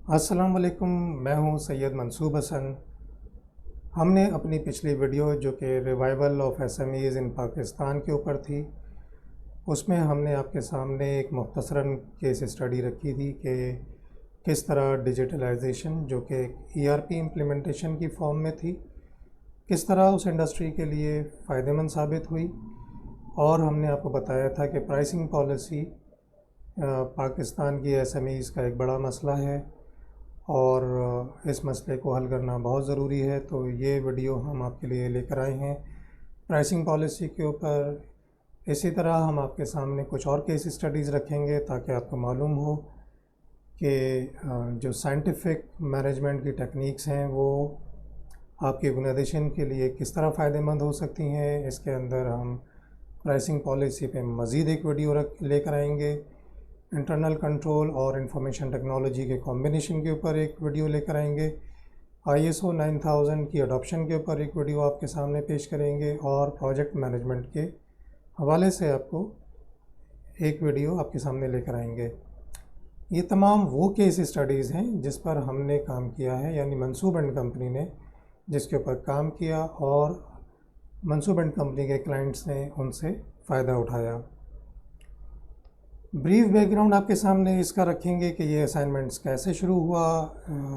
السلام علیکم، میں ہوں سید منصوب حسن۔ ہم نے اپنی پچھلی ویڈیو جو کہ revival of S M Es in Pakistan کے اوپر تھی، اس میں ہم نے آپ کے سامنے ایک مختصراً کیس اسٹڈی رکھی تھی کہ کس طرح ڈیجیٹلائزیشن جو کہ ای آر پی امپلیمنٹیشن کی فارم میں تھی، کس طرح اس انڈسٹری کے لیے فائدہ مند ثابت ہوئی، اور ہم نے آپ کو بتایا تھا کہ پرائسنگ پالیسی پاکستان کی ایس ایم ایز کا ایک بڑا مسئلہ ہے اور اس مسئلے کو حل کرنا بہت ضروری ہے۔ تو یہ ویڈیو ہم آپ کے لیے لے کر آئے ہیں پرائسنگ پالیسی کے اوپر۔ اسی طرح ہم آپ کے سامنے کچھ اور کیس اسٹڈیز رکھیں گے تاکہ آپ کو معلوم ہو کہ جو سائنٹیفک مینجمنٹ کی ٹیکنیکس ہیں وہ آپ کی آرگنائزیشن کے لیے کس طرح فائدہ مند ہو سکتی ہیں۔ اس کے اندر ہم پرائسنگ پالیسی پہ مزید ایک ویڈیو لے کر آئیں گے، انٹرنل کنٹرول اور انفارمیشن ٹیکنالوجی کے کمبینیشن کے اوپر ایک ویڈیو لے کر آئیں گے، آئی ایس او 9000 کی اڈاپشن کے اوپر ایک ویڈیو آپ کے سامنے پیش کریں گے، اور پروجیکٹ مینجمنٹ کے حوالے سے آپ کو ایک ویڈیو آپ کے سامنے لے کر آئیں گے۔ یہ تمام وہ کیس اسٹڈیز ہیں جس پر ہم نے کام کیا ہے، یعنی منصوب اینڈ کمپنی نے جس کے اوپر کام کیا اور منصوب اینڈ کمپنی کے کلائنٹس نے ان سے فائدہ اٹھایا۔ بریف بیک گراؤنڈ آپ کے سامنے اس کا رکھیں گے کہ یہ اسائنمنٹس کیسے شروع ہوا،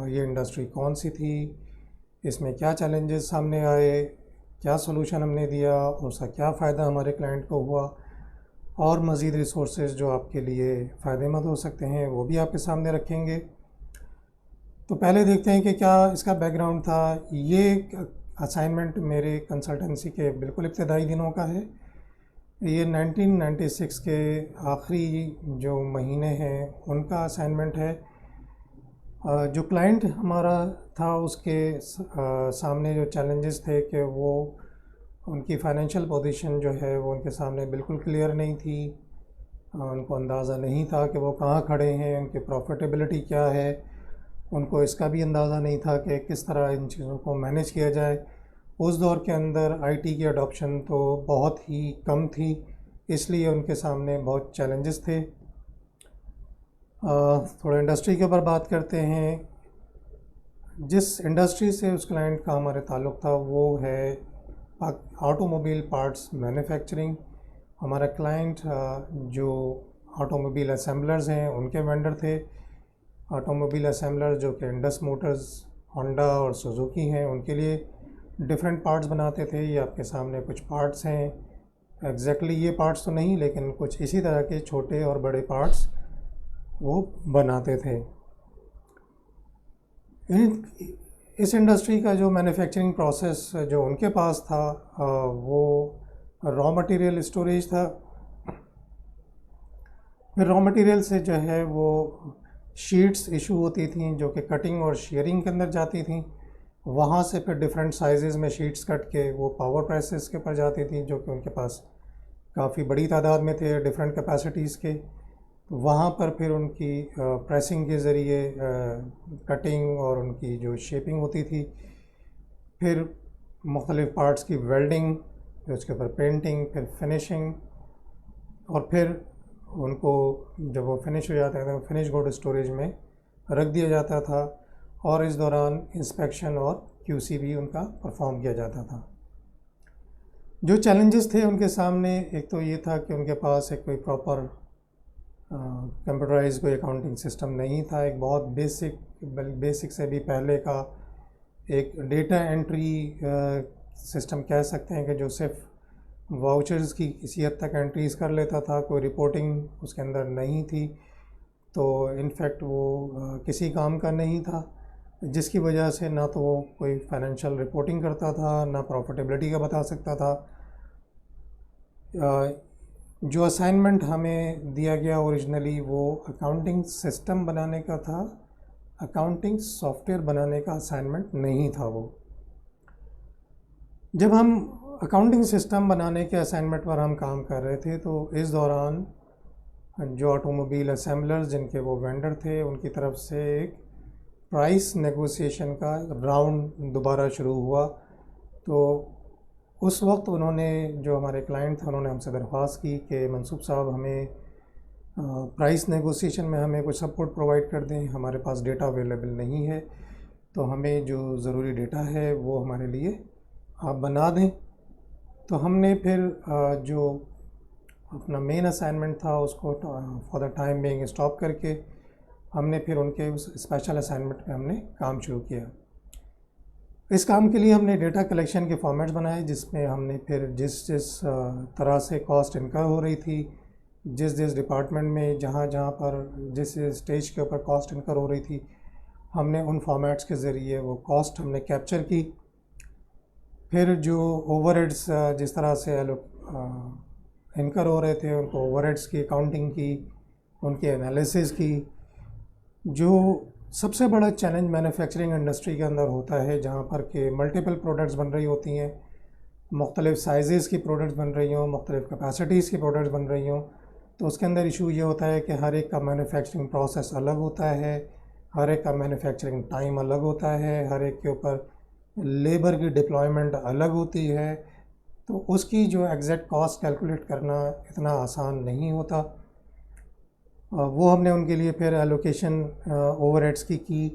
یہ انڈسٹری کون سی تھی، اس میں کیا چیلنجز سامنے آئے، کیا سولوشن ہم نے دیا، اس کا کیا فائدہ ہمارے کلائنٹ کو ہوا، اور مزید ریسورسز جو آپ کے لیے فائدہ مند ہو سکتے ہیں وہ بھی آپ کے سامنے رکھیں گے۔ تو پہلے دیکھتے ہیں کہ کیا اس کا بیک گراؤنڈ تھا۔ یہ اسائنمنٹ میرے کنسلٹنسی کے بالکل ابتدائی دنوں کا ہے۔ یہ 1996 کے آخری جو مہینے ہیں ان کا اسائنمنٹ ہے۔ جو کلائنٹ ہمارا تھا اس کے سامنے جو چیلنجز تھے کہ وہ ان کی فائنینشیل پوزیشن جو ہے وہ ان کے سامنے بالکل کلیئر نہیں تھی، ان کو اندازہ نہیں تھا کہ وہ کہاں کھڑے ہیں، ان کی پروفیٹیبلٹی کیا ہے، ان کو اس کا بھی اندازہ نہیں تھا کہ کس طرح ان چیزوں کو مینیج کیا جائے۔ اس دور کے اندر آئی ٹی کی اڈاپشن تو بہت ہی کم تھی، اس لیے ان کے سامنے بہت چیلنجز تھے۔ تھوڑا انڈسٹری کے اوپر بات کرتے ہیں۔ جس انڈسٹری سے اس کلائنٹ کا ہمارے تعلق تھا وہ ہے آٹو موبائل پارٹس مینوفیکچرنگ۔ ہمارا کلائنٹ جو آٹو موبائل اسمبلرز ہیں ان کے وینڈر تھے۔ آٹو موبائل اسمبلر جو کہ انڈس موٹرز، ہونڈا اور سوزوکی ہیں، ان کے لیے ڈفرینٹ پارٹس بناتے تھے۔ یہ آپ کے سامنے کچھ پارٹس ہیں، ایگزیکٹلی یہ پارٹس تو نہیں لیکن کچھ اسی طرح کے چھوٹے اور بڑے پارٹس وہ بناتے تھے۔ اس انڈسٹری کا جو مینوفیکچرنگ پروسیس جو ان کے پاس تھا وہ را مٹیریل اسٹوریج تھا۔ پھر را مٹیریل سے جو ہے وہ شیٹس ایشو ہوتی تھیں جو کہ کٹنگ اور شیئرنگ کے اندر جاتی تھیں، وہاں سے پھر ڈفرینٹ سائزز میں شیٹس کٹ کے وہ پاور پریسز کے پر جاتی تھیں جو کہ ان کے پاس کافی بڑی تعداد میں تھے ڈفرینٹ کیپیسٹیز کے۔ وہاں پر پھر ان کی پریسنگ کے ذریعے کٹنگ اور ان کی جو شیپنگ ہوتی تھی، پھر مختلف پارٹس کی ویلڈنگ، پھر اس کے اوپر پینٹنگ، پھر فنیشنگ، اور پھر ان کو جب وہ فنش ہو جاتے تھے فنش گوڈ اسٹوریج میں رکھ دیا جاتا تھا، اور اس دوران انسپیکشن اور کیو سی بھی ان کا پرفارم کیا جاتا تھا۔ جو چیلنجز تھے ان کے سامنے، ایک تو یہ تھا کہ ان کے پاس ایک کوئی پراپر کمپیوٹرائز کوئی اکاؤنٹنگ سسٹم نہیں تھا۔ ایک بہت بیسک سے بھی پہلے کا ایک ڈیٹا انٹری سسٹم کہہ سکتے ہیں کہ جو صرف واؤچرز کی کسی حد تک انٹریز کر لیتا تھا، کوئی رپورٹنگ اس کے اندر نہیں تھی، تو انفیکٹ وہ کسی کام کا نہیں تھا، جس کی وجہ سے نہ تو وہ کوئی فائنینشیل رپورٹنگ کرتا تھا نہ پروفیٹیبلٹی کا بتا سکتا تھا۔ جو اسائنمنٹ ہمیں دیا گیا اوریجنلی وہ اکاؤنٹنگ سسٹم بنانے کا تھا، اکاؤنٹنگ سافٹ ویئر بنانے کا اسائنمنٹ نہیں تھا وہ۔ جب ہم اکاؤنٹنگ سسٹم بنانے کے اسائنمنٹ پر ہم کام کر رہے تھے تو اس دوران جو آٹو موبائل اسمبلرز جن کے وہ وینڈر تھے ان کی طرف سے ایک پرائس نیگوسیشن کا راؤنڈ دوبارہ شروع ہوا۔ تو اس وقت انہوں نے، جو ہمارے کلائنٹ تھے، انہوں نے ہم سے درخواست کی کہ منصوب صاحب ہمیں پرائس نیگوسیشن میں ہمیں کچھ سپورٹ پرووائڈ کر دیں. ہمارے پاس ڈیٹا اویلیبل نہیں ہے تو ہمیں جو ضروری ڈیٹا ہے وہ ہمارے لیے آپ بنا دیں. تو ہم نے پھر جو اپنا مین اسائنمنٹ تھا اس کو for the time being stop کر کے ہم نے پھر ان کے اس اسپیشل اسائنمنٹ پہ ہم نے کام شروع کیا. اس کام کے لیے ہم نے ڈیٹا کلیکشن کے فارمیٹس بنائے جس میں ہم نے پھر جس طرح سے کاسٹ انکر ہو رہی تھی, جس ڈپارٹمنٹ میں جہاں پر جس اسٹیج کے اوپر کاسٹ انکر ہو رہی تھی, ہم نے ان فارمیٹس کے ذریعے وہ کاسٹ ہم نے کیپچر کی. پھر جو اوور ہیڈس جس طرح سے انکر ہو رہے تھے ان کو اوور ہیڈس کی اکاؤنٹنگ کی, ان کے انالیسز کی. جو سب سے بڑا چیلنج مینوفیکچرنگ انڈسٹری کے اندر ہوتا ہے جہاں پر کہ ملٹیپل پروڈکٹس بن رہی ہوتی ہیں, مختلف سائزز کی پروڈکٹس بن رہی ہوں, مختلف کیپیسٹیز کی پروڈکٹس بن رہی ہوں, تو اس کے اندر ایشو یہ ہوتا ہے کہ ہر ایک کا مینوفیکچرنگ پروسیس الگ ہوتا ہے, ہر ایک کا مینوفیکچرنگ ٹائم الگ ہوتا ہے, ہر ایک کے اوپر لیبر کی ڈپلائمنٹ الگ ہوتی ہے. تو اس کی جو ایگزیکٹ کاسٹ کیلکولیٹ کرنا اتنا آسان نہیں ہوتا. وہ ہم نے ان کے لیے پھر ایلوکیشن اوور ہیڈس کی.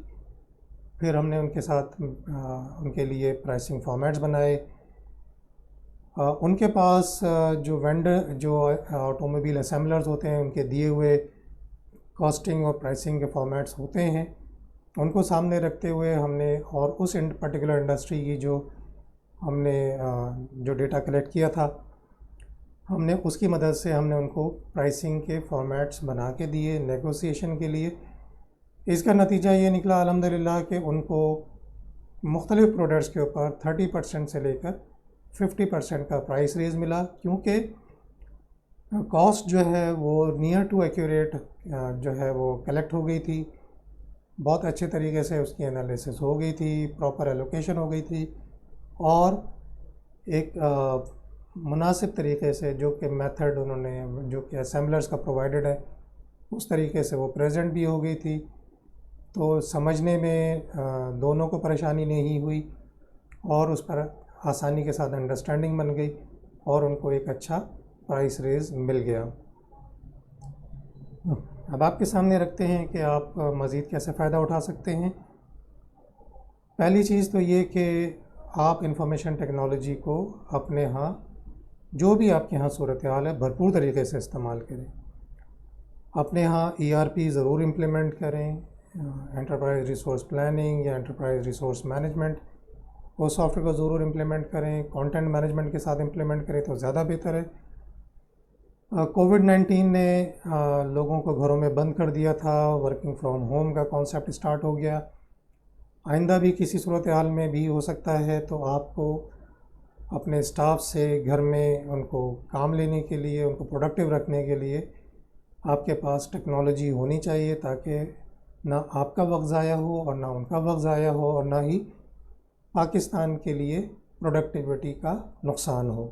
پھر ہم نے ان کے ساتھ ان کے لیے پرائسنگ فارمیٹس بنائے. ان کے پاس جو آٹو موبائل اسمبلرز ہوتے ہیں ان کے دیے ہوئے کاسٹنگ اور پرائسنگ کے فارمیٹس ہوتے ہیں, ان کو سامنے رکھتے ہوئے ہم نے اور اس پرٹیکولر انڈسٹری کی جو ہم نے جو ڈیٹا کلیکٹ کیا تھا ہم نے اس کی مدد سے ہم نے ان کو پرائسنگ کے فارمیٹس بنا کے دیے نیگوسیشن کے لیے. اس کا نتیجہ یہ نکلا الحمدللہ کہ ان کو مختلف پروڈکٹس کے اوپر 30% سے لے کر 50% کا پرائس ریز ملا, کیونکہ کاسٹ جو ہے وہ نیئر ٹو ایکوریٹ جو ہے وہ کلیکٹ ہو گئی تھی, بہت اچھے طریقے سے اس کی انالیسس ہو گئی تھی, پراپر ایلوکیشن ہو گئی تھی, اور ایک مناسب طریقے سے جو کہ میتھڈ انہوں نے جو کہ اسمبلرز کا پرووائڈڈ ہے اس طریقے سے وہ پریزنٹ بھی ہو گئی تھی. تو سمجھنے میں دونوں کو پریشانی نہیں ہوئی اور اس پر آسانی کے ساتھ انڈرسٹینڈنگ بن گئی اور ان کو ایک اچھا پرائس ریز مل گیا. اب آپ کے سامنے رکھتے ہیں کہ آپ مزید کیسے فائدہ اٹھا سکتے ہیں. پہلی چیز تو یہ کہ آپ انفارمیشن ٹیکنالوجی کو اپنے ہاں جو بھی آپ کے ہاں صورتحال ہے بھرپور طریقے سے استعمال کریں. اپنے ہاں ERP ضرور امپلیمنٹ کریں, انٹرپرائز ریسورس پلاننگ یا انٹرپرائز ریسورس مینجمنٹ, وہ سافٹ ویئر کو ضرور امپلیمنٹ کریں. کانٹینٹ مینجمنٹ کے ساتھ امپلیمنٹ کریں تو زیادہ بہتر ہے. کووڈ-19 نے لوگوں کو گھروں میں بند کر دیا تھا, ورکنگ فرام ہوم کا کانسیپٹ اسٹارٹ ہو گیا. آئندہ بھی کسی صورتحال میں بھی ہو سکتا ہے, تو آپ کو اپنے اسٹاف سے گھر میں ان کو کام لینے کے لیے, ان کو پروڈکٹیو رکھنے کے لیے آپ کے پاس ٹیکنالوجی ہونی چاہیے, تاکہ نہ آپ کا وقت ضائع ہو اور نہ ان کا وقت ضائع ہو اور نہ ہی پاکستان کے لیے پروڈکٹیوٹی کا نقصان ہو.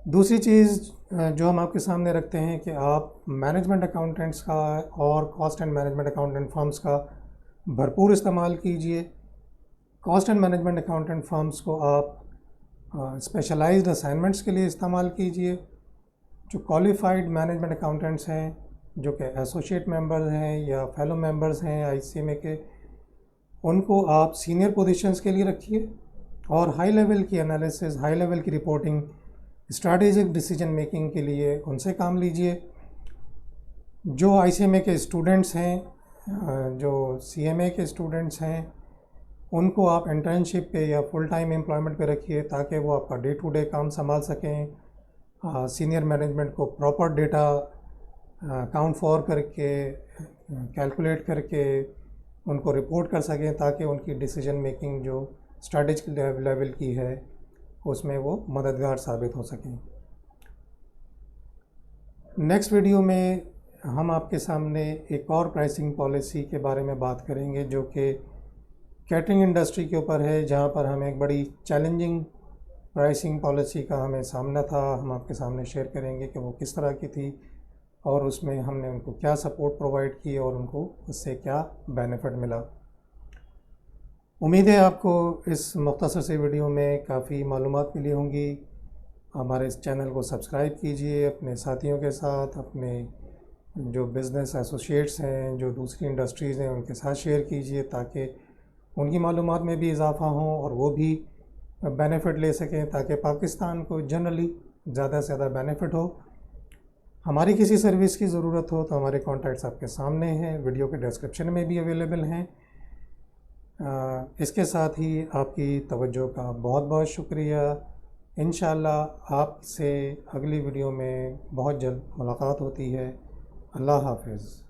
دوسری چیز جو ہم آپ کے سامنے رکھتے ہیں کہ آپ مینجمنٹ اکاؤنٹنٹس کا اور cost and management accountant firms کا بھرپور استعمال کیجئے. Cost and management accountant firms کو آپ اسپیشلائزڈ اسائنمنٹس کے لیے استعمال کیجئے. جو کوالیفائڈ مینجمنٹ اکاؤنٹنٹس ہیں جو کہ ایسوسیٹ ممبرز ہیں یا فیلو ممبرز ہیں ICMA کے, ان کو آپ سینئر پوزیشنز کے لیے رکھیے اور ہائی لیول کی انالیسز, ہائی لیول کی رپورٹنگ, اسٹریٹجک ڈیسیجن میکنگ کے لیے ان سے کام لیجئے. جو ICMA کے اسٹوڈنٹس ہیں, جو CMA کے اسٹوڈنٹس ہیں, ان کو آپ انٹرنشپ پہ یا فل ٹائم امپلائمنٹ پہ رکھیے تاکہ وہ آپ کا ڈے ٹو ڈے کام سنبھال سکیں. سینئر مینجمنٹ کو پراپر ڈیٹا کاؤنٹ فار کر کے کیلکولیٹ کر کے ان کو رپورٹ کر سکیں تاکہ ان کی ڈیسیجن میکنگ جو اسٹریٹجک لیول کی ہے اس میں وہ مددگار ثابت ہو سکیں. نیکسٹ ویڈیو میں ہم آپ کے سامنے ایک اور پرائسنگ پالیسی کے بارے میں بات کریں گے جو کہ کیٹرنگ انڈسٹری کے اوپر ہے, جہاں پر ہمیں ایک بڑی چیلنجنگ پرائسنگ پالیسی کا ہمیں سامنا تھا. ہم آپ کے سامنے شیئر کریں گے کہ وہ کس طرح کی تھی اور اس میں ہم نے ان کو کیا سپورٹ پرووائڈ کی اور ان کو اس سے کیا بینیفٹ ملا. امید ہے آپ کو اس مختصر سے ویڈیو میں کافی معلومات ملی ہوں گی. ہمارے اس چینل کو سبسکرائب کیجئے، اپنے ساتھیوں کے ساتھ، اپنے جو بزنس ایسوسیٹس ہیں، جو دوسری انڈسٹریز ہیں، ان کے ساتھ شیئر کیجئے تاکہ ان کی معلومات میں بھی اضافہ ہوں اور وہ بھی بینیفٹ لے سکیں، تاکہ پاکستان کو جنرلی زیادہ سے زیادہ بینیفٹ ہو۔ ہماری کسی سروس کی ضرورت ہو تو ہمارے کانٹیکٹس آپ کے سامنے ہیں، ویڈیو کے ڈسکرپشن میں بھی اویلیبل ہیں۔ اس کے ساتھ ہی آپ کی توجہ کا بہت بہت شکریہ۔ انشاءاللہ آپ سے اگلی ویڈیو میں بہت جلد ملاقات ہوتی ہے۔ اللہ حافظ۔